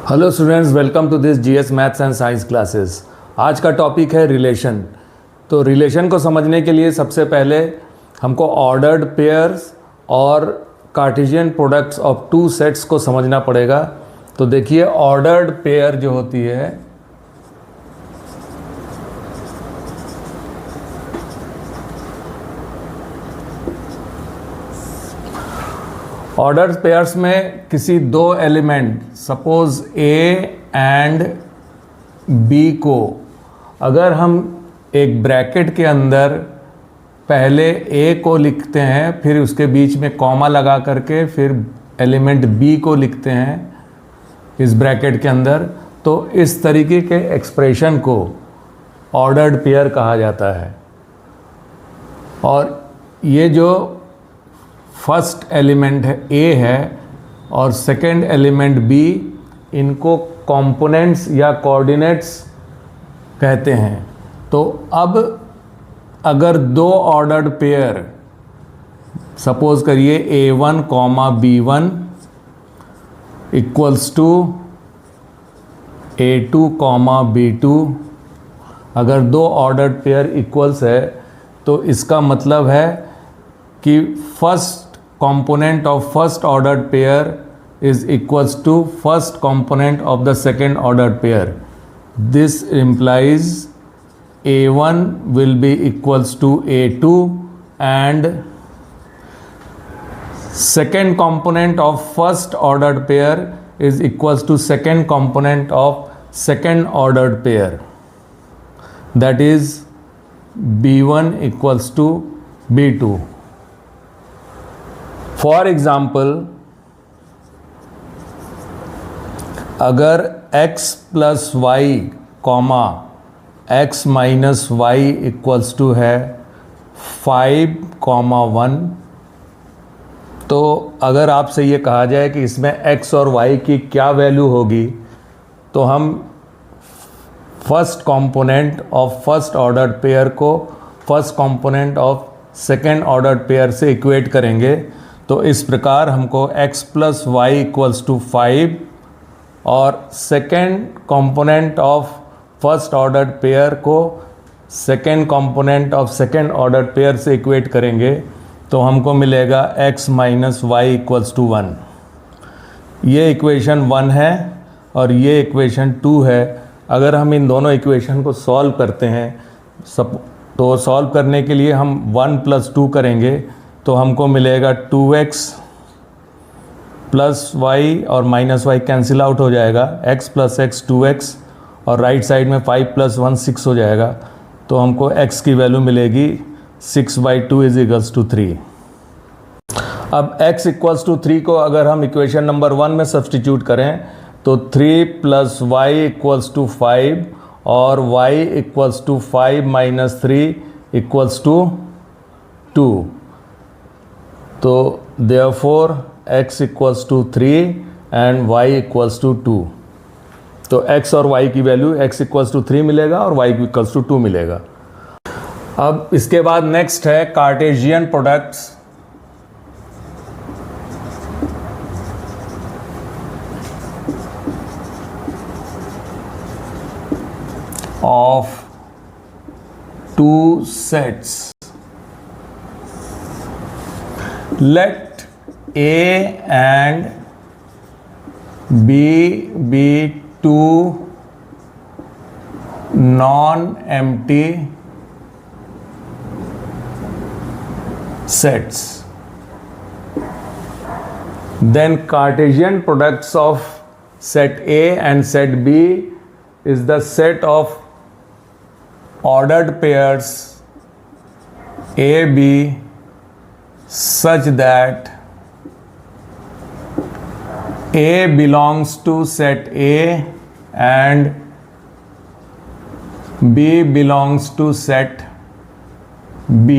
Hello students, welcome to this GS maths and science classes. आज का topic है relation. तो रिलेशन को समझने के लिए सबसे पहले हमको ऑर्डर्ड पेयर्स और Cartesian products of two sets को समझना पड़ेगा। तो देखिए, ऑर्डर्ड पेयर जो होती है ऑर्डर्ड पेयर्स में किसी दो element suppose A and B को अगर हम एक ब्रैकेट के अंदर पहले ए को लिखते हैं, फिर उसके बीच में कॉमा लगा करके फिर एलिमेंट बी को लिखते हैं इस ब्रैकेट के अंदर, तो इस तरीके के एक्सप्रेशन को ऑर्डर्ड पेयर कहा जाता है। और ये जो फर्स्ट एलिमेंट है ए है और सेकंड एलिमेंट बी, इनको कंपोनेंट्स या कोऑर्डिनेट्स कहते हैं। तो अब अगर दो ऑर्डर्ड पेयर सपोज करिए A1, B1 equals to A2, B2, अगर दो ऑर्डर्ड पेयर इक्वल्स है तो इसका मतलब है कि first component of first ordered pair is equals to first component of the second ordered pair. This implies A1 will be equals to A2 and second component of first ordered pair is equals to second component of second ordered pair. That is B1 equals to B2. For example, अगर x plus y comma x minus y equals to है 5,1, तो अगर आपसे ये कहा जाए कि इसमें x और y की क्या वैल्यू होगी, तो हम first component of first ordered pair को first component of second ordered pair से इक्वेट करेंगे। तो इस प्रकार हमको x plus y equals to 5 और second component of first ordered pair को second component of second ordered pair से इक्वेट करेंगे तो हमको मिलेगा x minus y equals to 1। ये इक्वेशन 1 है और ये इक्वेशन 2 है। अगर हम इन दोनों इक्वेशन को सॉल्व करते हैं तो सॉल्व करने के लिए हम 1 प्लस 2 करेंगे तो हमको मिलेगा 2x प्लस वाई और माइनस वाई कैंसिल आउट हो जाएगा, x प्लस एक्स 2x और राइट साइड में 5 प्लस 1 6 हो जाएगा। तो हमको x की वैल्यू मिलेगी 6/2 इज इक्वल्स टू 3। अब x इक्वल्स टू 3 को अगर हम इक्वेशन नंबर 1 में सब्सटीट्यूट करें तो 3 प्लस वाई इक्वल्स टू 5 और y equals to 5 minus 3 equals to 2। तो therefore x equals to 3 and y equals to 2। तो x और y की वैल्यू x इक्वल्स टू 3 मिलेगा और y इक्वल्स टू 2 मिलेगा। अब इसके बाद नेक्स्ट है Cartesian products of two sets. Let A and B be two non-empty sets. Then Cartesian products of set A and set B is the set of ordered pairs AB such that A belongs to set A and B belongs to set B,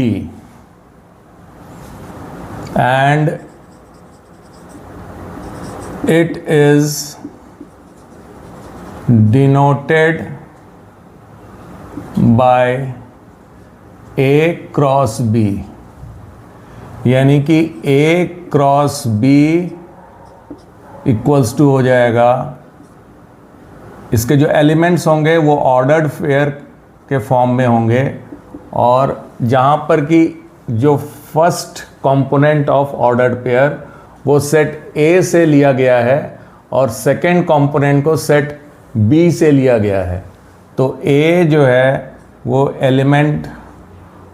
and it is denoted by A cross B। यानी कि A cross B equals to हो जाएगा इसके जो elements होंगे वो ordered pair के form में होंगे, और जहाँ पर कि जो first component of ordered pair वो सेट ए से लिया गया है और सेकंड कंपोनेंट को सेट बी से लिया गया है। तो ए जो है वो एलिमेंट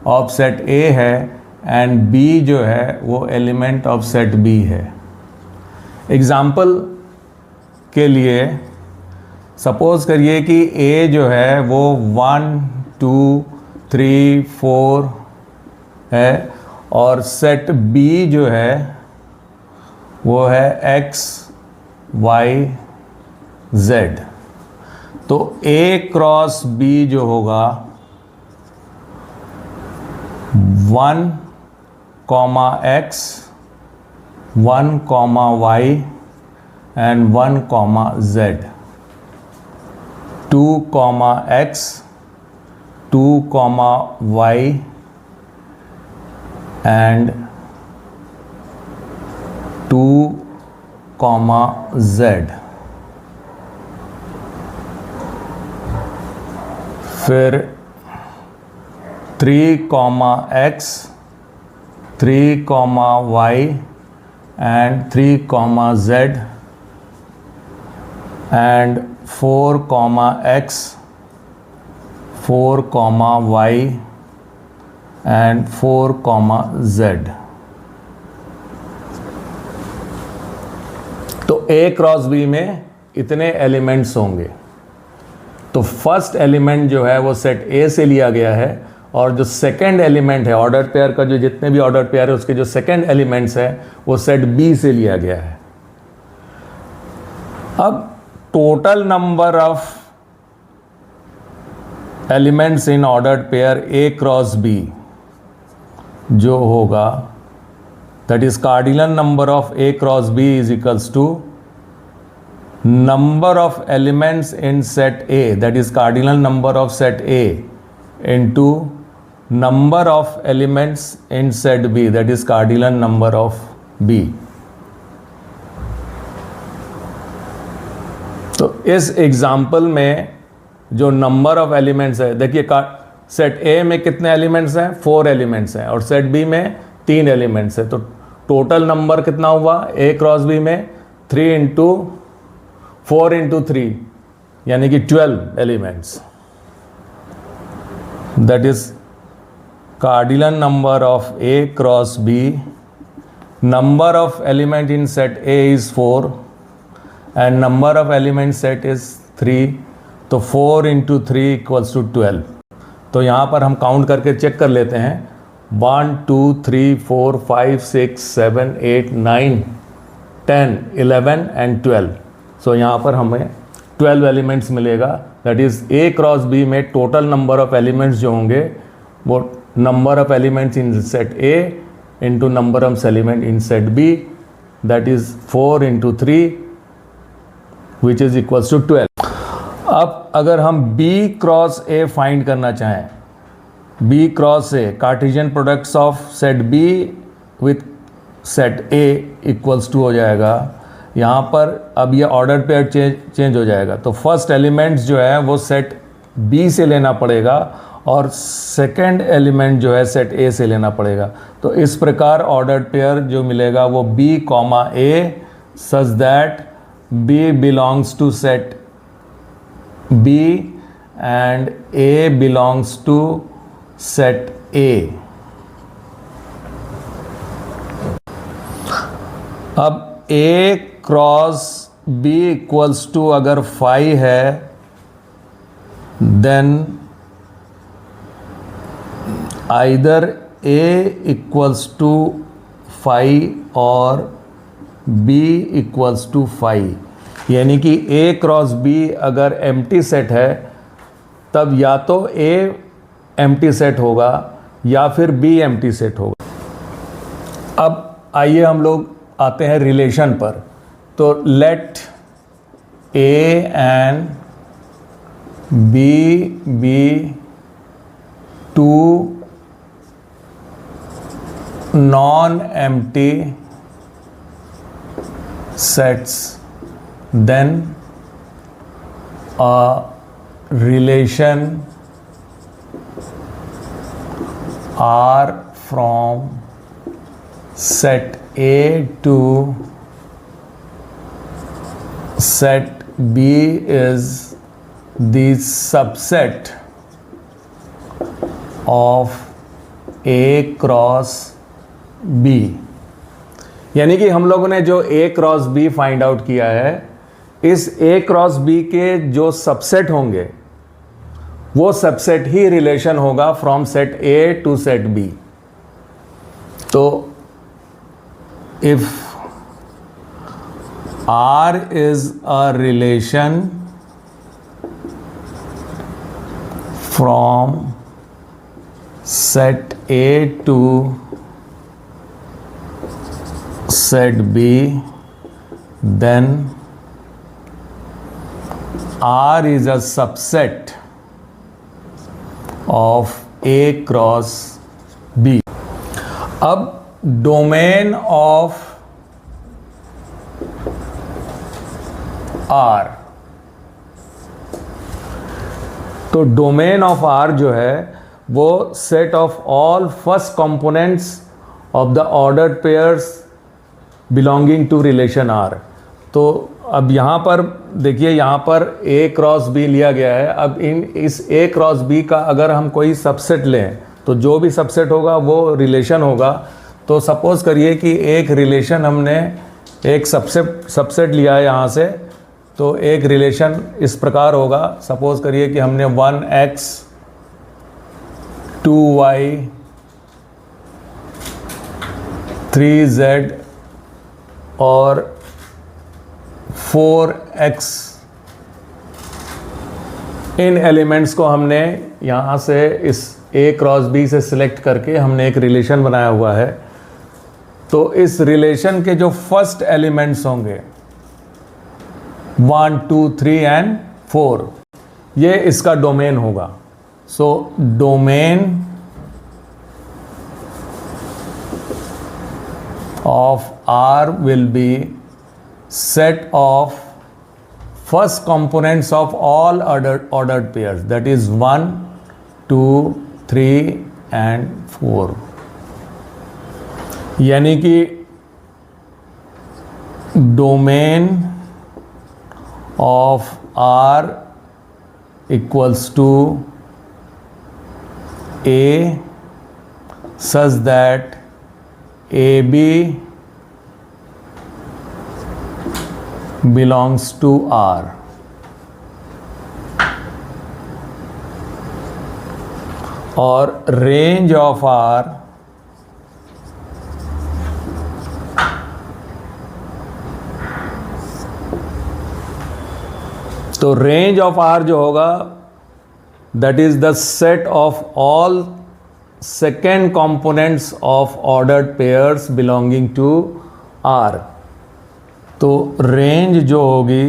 ऑफ सेट ए है एंड बी जो है वो एलिमेंट ऑफ सेट बी है। एग्जाम्पल के लिए सपोज करिए कि ए जो है वो 1 2 3 4 है और सेट बी जो है वो है x y z। तो a क्रॉस b जो होगा 1 x 1 y and 1 z, 2 x 2 y and 2 z। फिर 3 x 3 y and 3 z and 4 x 4 y and 4 z। तो A क्रॉस B में इतने एलिमेंट्स होंगे। तो फर्स्ट एलिमेंट जो है वो सेट A से लिया गया है और जो सेकंड एलिमेंट है ऑर्डर पेयर का, जो जितने भी ऑर्डर पेयर है उसके जो सेकंड एलिमेंट्स है वो सेट B से लिया गया है। अब total number of elements in ordered pair A cross B जो होगा, that is cardinal number of A cross B is equals to number of elements in set A, that is cardinal number of set A, into number of elements in set B, that is cardinal number of B। तो इस example में जो number of elements है, देखिए set A में कितने elements हैं, 4 elements हैं और सेट B में 3 एलिमेंट्स हैं। तो टोटल नंबर कितना हुआ A क्रॉस B में 3 इंटू 4 इंटू 3 यानी कि 12 elements, that is cardinal number of A cross B। Number of element in set A is 4 and number of element set is 3। तो 4 into 3 equals to 12। तो यहाँ पर हम काउंट करके check कर लेते हैं, 1 2 3 4 5 6 7 8 9 10 11 एंड 12। सो यहाँ पर हमें 12 एलिमेंट्स मिलेगा। That is A cross B में टोटल नंबर ऑफ एलिमेंट्स जो होंगे वो number of elements in set A into number of element in set B, that is 4 into 3 which is equals to 12। अब अगर हम B क्रॉस A फाइंड करना चाहें, B cross A cartesian products of set B with set A equals to हो जाएगा। यहाँ पर अब ये ऑर्डर पेयर चेंज हो जाएगा। तो फर्स्ट एलिमेंट्स जो है वो सेट B से लेना पड़ेगा और सेकंड एलिमेंट जो है सेट A से लेना पड़ेगा। तो इस प्रकार ऑर्डर पेयर जो मिलेगा वो B comma A such that B belongs to set B and A belongs to set A। अब A cross B equals to अगर 5 है then either A equals to 5 और B इक्वल्स टू 5। यानी कि A cross B अगर empty set है तब या तो A एम्प्टी सेट होगा या फिर B एम्प्टी सेट होगा। अब आइए हम लोग आते हैं रिलेशन पर। तो let A and B be 2 non empty sets, then a relation R from set A to set B is the subset of A cross B। यानी कि हम लोगों ने जो A cross B find out किया है, इस A क्रॉस B के जो सबसेट होंगे वो सबसेट ही रिलेशन होगा from set A to set B। तो if R is a relation from set A to set B, then R is a subset of A cross B। अब domain of R, तो domain of R जो है वो set of all first components of the ordered pairs belonging to relation R। तो अब यहाँ पर देखिए, यहाँ पर A क्रॉस B लिया गया है। अब इस A क्रॉस B का अगर हम कोई सबसेट लें तो जो भी सबसेट होगा वो रिलेशन होगा। तो सपोज़ करिए कि एक रिलेशन हमने एक सबसेट लिया है यहाँ से, तो एक रिलेशन इस प्रकार होगा। सपोज़ करिए कि हमने 1x 2y 3z और 4x, इन एलिमेंट्स को हमने यहाँ से इस A क्रॉस B से सिलेक्ट करके हमने एक रिलेशन बनाया हुआ है। तो इस रिलेशन के जो फर्स्ट एलिमेंट्स होंगे 1 2 3 एंड 4, ये इसका डोमेन होगा। So domain of R will be set of first components of all ordered pairs, that is 1 2 3 and 4। यानी कि domain of R equals to A such that AB belongs to R। और range of R तो range of R जो होगा that is the set of all second components of ordered pairs belonging to R। तो range जो होगी,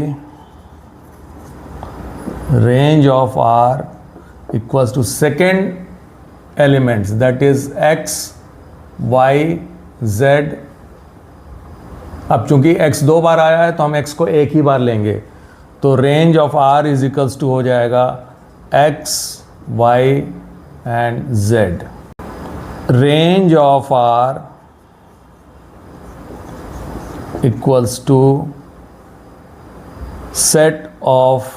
range of R equals to second elements that is x y z। अब चूंकि x 2 बार आया है तो हम x को एक ही बार लेंगे, तो range of R is equals to हो जाएगा x y and z। Range of R equals to set of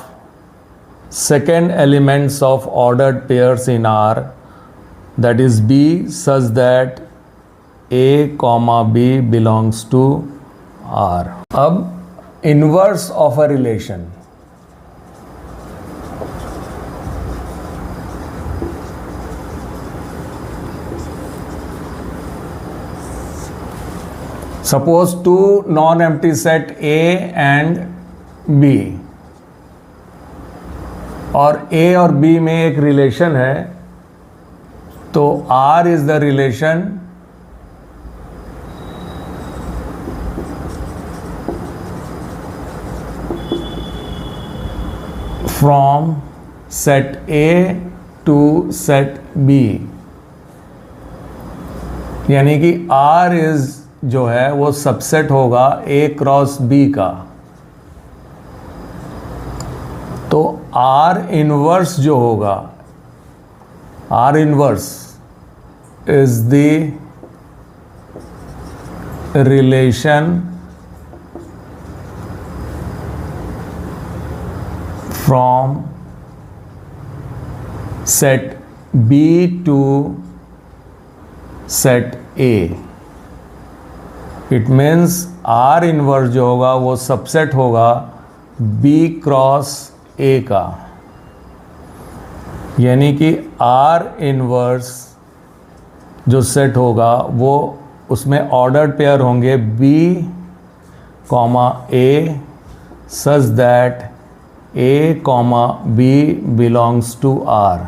second elements of ordered pairs in R, that is B, such that A comma B belongs to R। अब inverse of a relation, suppose two non-empty set A and B, और A और B में एक relation है, तो R is the relation from set A to set B। यानी कि R is जो है वो सबसेट होगा A क्रॉस B का। तो आर इनवर्स जो होगा, are inverse is the relation from set B to set A. It means R inverse जो होगा वो सबसेट होगा B क्रॉस A का, यानी कि R इनवर्स जो सेट होगा वो उसमें ऑर्डर्ड पेयर होंगे B comma A such that A comma B belongs to R.